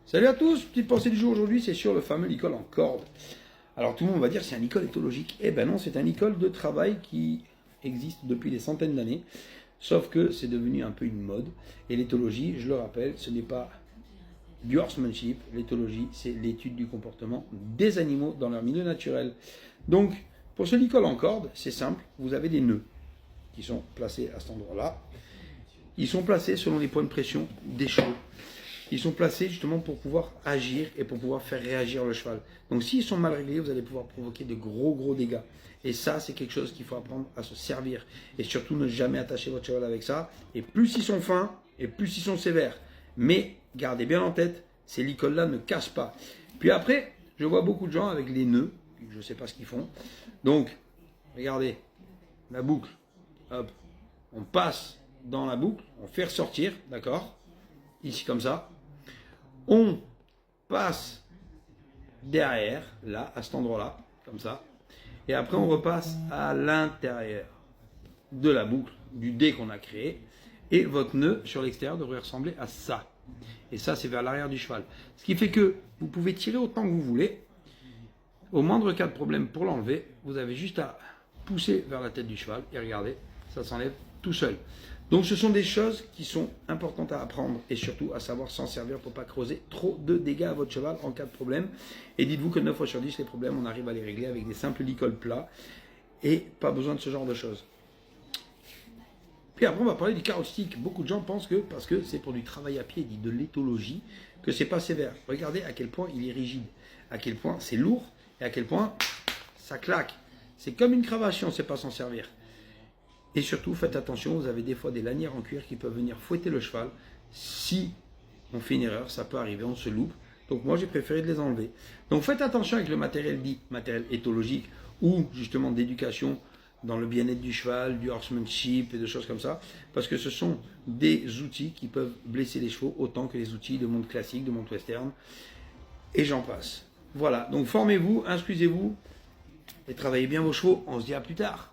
Salut à tous, petite pensée du jour aujourd'hui, c'est sur le fameux licol en corde. Alors tout le monde va dire c'est un licol éthologique. Eh ben non, c'est un licol de travail qui existe depuis des centaines d'années, sauf que c'est devenu un peu une mode. Et l'éthologie, je le rappelle, ce n'est pas du horsemanship, l'éthologie c'est l'étude du comportement des animaux dans leur milieu naturel. Donc pour ce licol en corde, c'est simple, vous avez des nœuds qui sont placés à cet endroit-là. Ils sont placés selon les points de pression des chevaux. Ils sont placés justement pour pouvoir agir et pour pouvoir faire réagir le cheval. Donc s'ils sont mal réglés, vous allez pouvoir provoquer de gros dégâts. Et ça, c'est quelque chose qu'il faut apprendre à se servir. Et surtout, ne jamais attacher votre cheval avec ça. Et plus ils sont fins, et plus ils sont sévères. Mais gardez bien en tête, ces licoles-là ne cassent pas. Puis après, je vois beaucoup de gens avec les nœuds. Je ne sais pas ce qu'ils font. Donc, regardez, la boucle. Hop, on passe dans la boucle, on fait ressortir, d'accord? Ici comme ça. On passe derrière, là, à cet endroit-là, comme ça. Et après, on repasse à l'intérieur de la boucle, du dé qu'on a créé. Et votre nœud sur l'extérieur devrait ressembler à ça. Et ça, c'est vers l'arrière du cheval. Ce qui fait que vous pouvez tirer autant que vous voulez. Au moindre cas de problème pour l'enlever, vous avez juste à pousser vers la tête du cheval. Et regardez, ça s'enlève tout seul. Donc ce sont des choses qui sont importantes à apprendre et surtout à savoir s'en servir pour ne pas causer trop de dégâts à votre cheval en cas de problème. Et dites-vous que 9 fois sur 10, les problèmes, on arrive à les régler avec des simples licoles plats et pas besoin de ce genre de choses. Puis après, on va parler du carrot stick. Beaucoup de gens pensent que parce que c'est pour du travail à pied, dit de l'éthologie, que c'est pas sévère. Regardez à quel point il est rigide, à quel point c'est lourd et à quel point ça claque. C'est comme une cravache si on ne sait pas s'en servir. Et surtout, faites attention, vous avez des fois des lanières en cuir qui peuvent venir fouetter le cheval. Si on fait une erreur, ça peut arriver, on se loupe. Donc moi, j'ai préféré de les enlever. Donc faites attention avec le matériel dit matériel éthologique ou justement d'éducation dans le bien-être du cheval, du horsemanship et des choses comme ça. Parce que ce sont des outils qui peuvent blesser les chevaux autant que les outils de monde classique, de monde western. Et j'en passe. Voilà, donc formez-vous, instruisez-vous et travaillez bien vos chevaux. On se dit à plus tard.